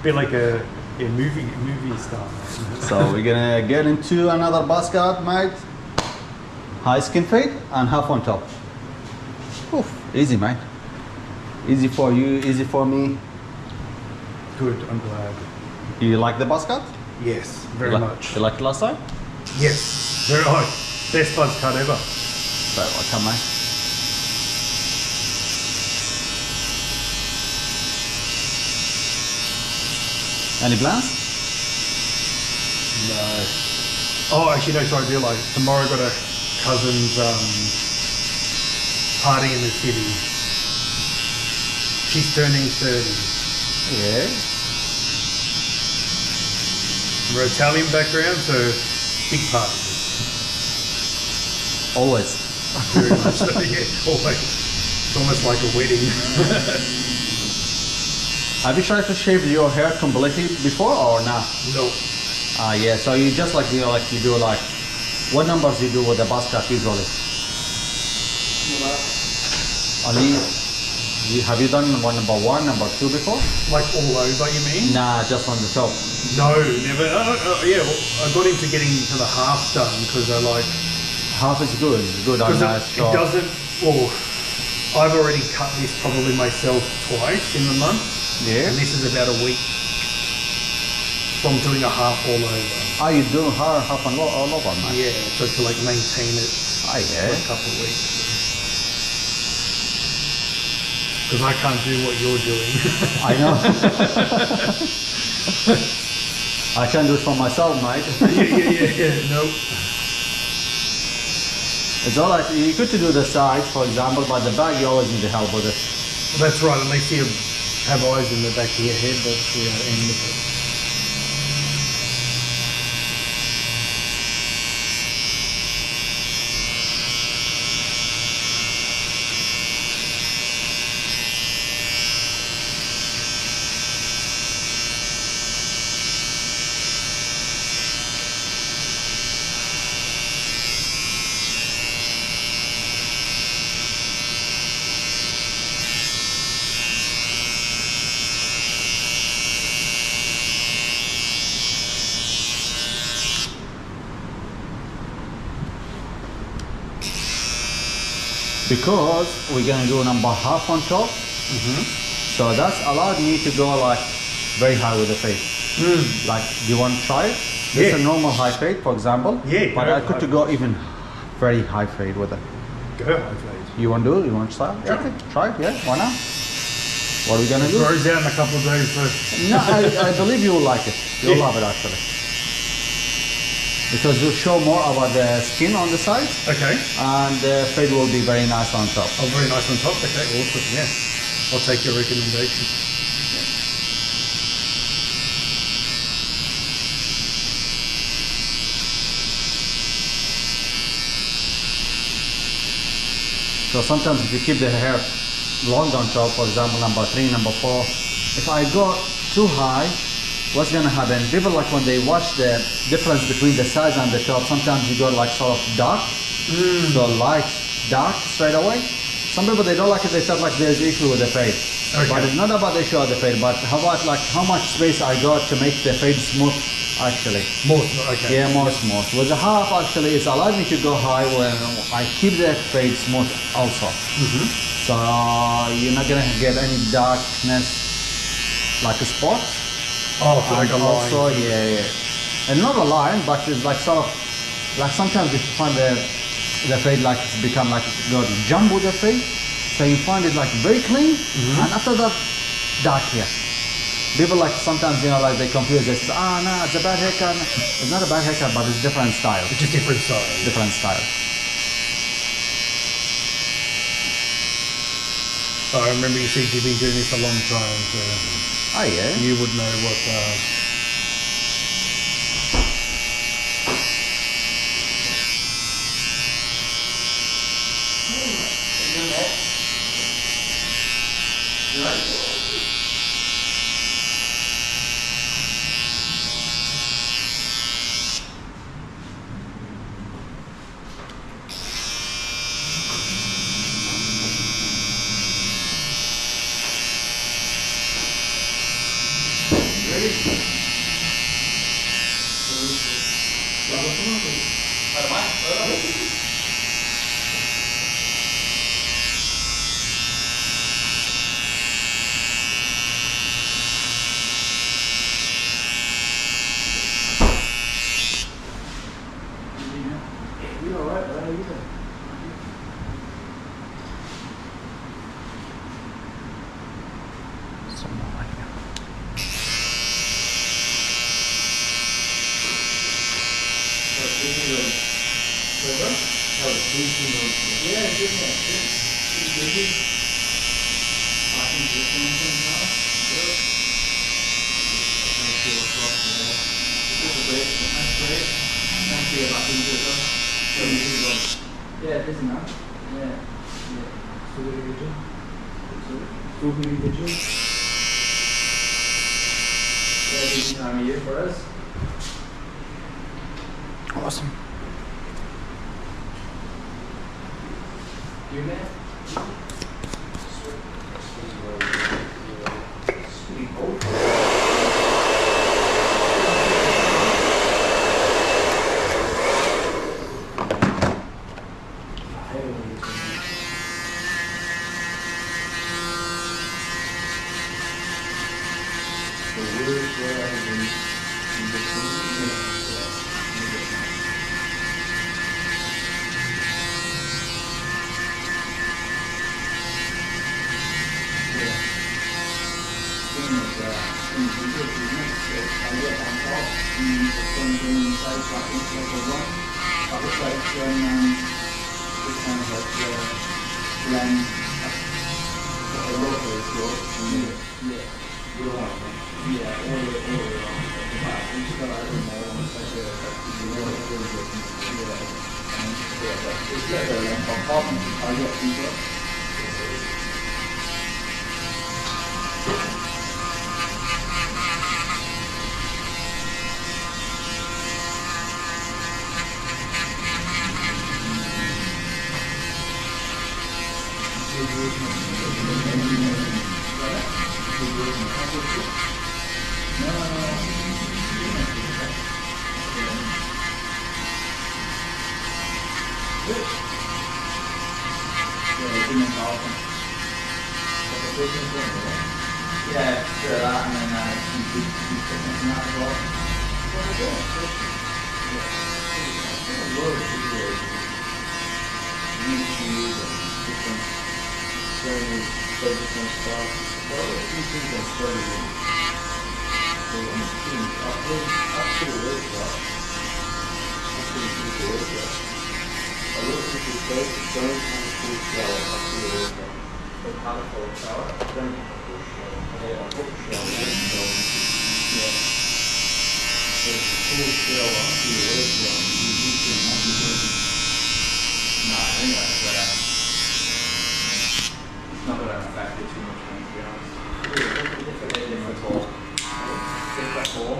bit like a movie star. So we're gonna get into another Buzzcut, mate. High skin fade and half on top. Oof, easy, mate. Easy for you, easy for me. Good, I'm glad. You like the Buzzcut? Yes, very much. You liked it last time? Yes, very much. Best Buzzcut ever. Very welcome, mate. Any plans? No. Oh, actually, no, sorry, I do like. Tomorrow I got a cousin's party in the city. She's turning 30. Yeah. We're Italian background, so big party. Always. Very much so, yeah, always. It's almost like a wedding. Have you tried to shave your hair completely before or not? No. Yeah, so you just like, you do like, what numbers you do with the Buzzcut usually? Have you done number 1, number 2 before? Like all over, you mean? Nah, just on the top. No, never. Yeah, well, I got into getting to the half done because I like... Half is good, on nice. It doesn't... Well, I've already cut this probably myself twice in the month. Yeah. And this is about a week. So I'm doing a half all over. Oh, you do half and all over, man? Yeah, so to like maintain it yeah. for a couple of weeks. Because I can't do what you're doing. I know. I can't do it for myself, mate. yeah. Nope. It's all right. You good to do the sides, for example, but the back you always need to help with it. Well, that's right. Unless you have eyes in the back of your head, that's the end of it. Because we're gonna do number half on top, so that's allowed me to go like very high with the fade. Like, do you want to try it? This is a normal high fade, for example. Yeah. But I could to go even very high fade with it. Go high fade. You want to do it? You want to start? Sure. Okay, try it. Yeah, why not? What are we gonna do? It grows out in a couple of days. So. No, I believe you will like it. You'll love it actually. Because we'll show more about the skin on the side. Okay. And the fade will be very nice on top. Oh, very nice on top. Okay, awesome. Yeah. I'll take your recommendation. So sometimes if you keep the hair long on top, for example, number 3, number 4, if I go too high, what's gonna happen? People like when they watch the difference between the sides and the top, sometimes you go like sort of dark, so light, dark straight away. Some people they don't like it, they start like there's issue with the fade. Okay. But it's not about the issue of the fade, but how about like how much space I got to make the fade smooth actually. More, okay. Yeah, more smooth. With the half actually it's allowed me to go high when I keep the fade smooth also. So you're not gonna get any darkness like a spot. Oh, so like a line. Also, yeah. And not a line, but it's like sort of, like sometimes you find the fade like it's become like it's got jump with the fade. So you find it like very clean, and after that, dark here. People like sometimes, you know, like they confuse it. No, it's a bad haircut. It's not a bad haircut, but it's different style. It's just different style. Different style. I remember you said you've been doing this a long time, so Yeah. you would know what. Yeah, it is now. Yeah. Strawberry vigil. Yeah, busy time of year for us. Awesome. You man? Sweet old. Yeah, sure that, and then keep fitness that as well. It's not gonna affect it too much, to be honest. Different hole. Different hole.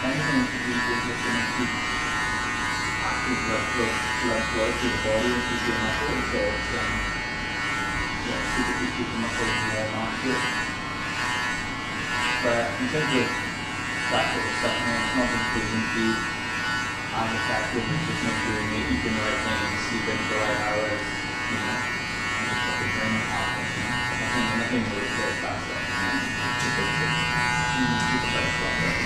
Anything to do is just going to keep active blood flow through the body and keep your muscles, so it's super to keep the muscles warm after. But in terms of that sort of stuff, it's not increasing feed as effective, it's just not doing it, eating the right things, sleeping for the right hours, and just fucking training hard. Nothing really cares about stuff. Keep the best stuff there.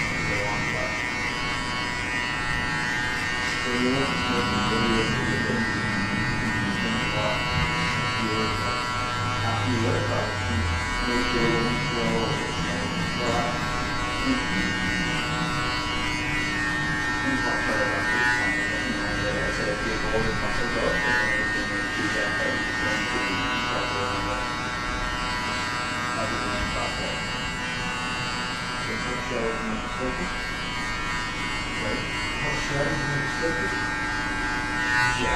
Yeah,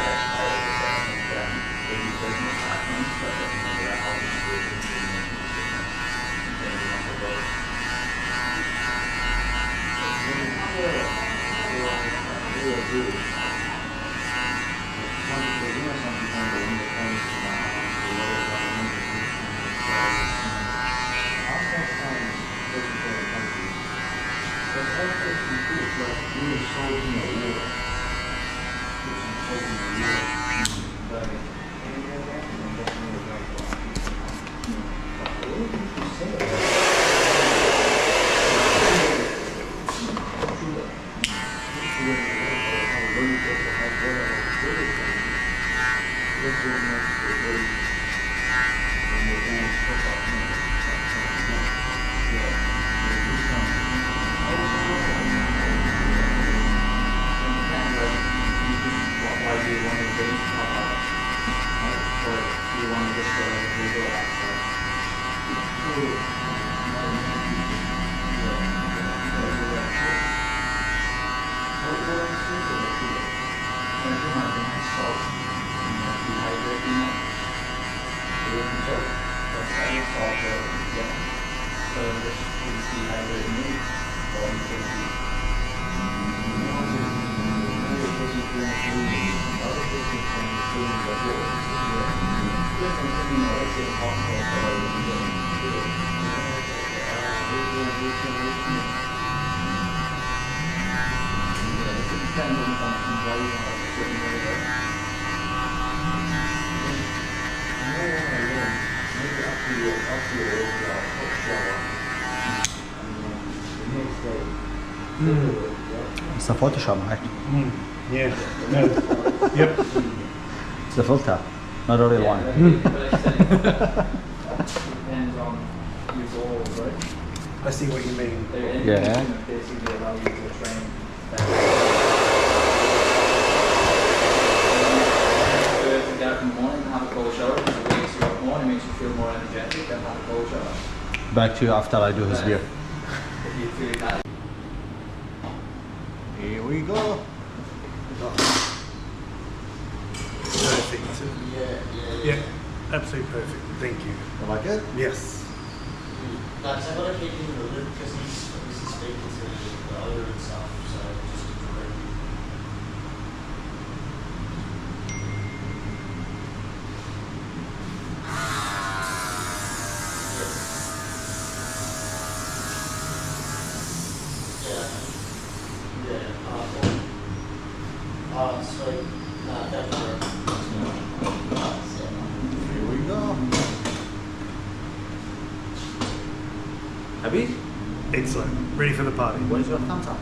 It's a Photoshop, right? Yeah. No. Yep. It's a filter, not a real one. Depends on your goals, right? I see what you mean. Yeah. Basically allow you to train. To get up in the morning and have a cold shower because it wakes you up more and it makes you feel more energetic and have a cold shower. Back to you after I do his beer. If you feel that. Here we go. Perfect. Yeah. Absolutely perfect. Thank you. You like it? Yes. Guys, I'm gonna keep him a little because he's obviously speaking to the owner and stuff, so just enjoy it. Yeah. Yeah. Sweet. Thank you. Here we go. Happy? Excellent. Ready for the party. What is your thumbs up?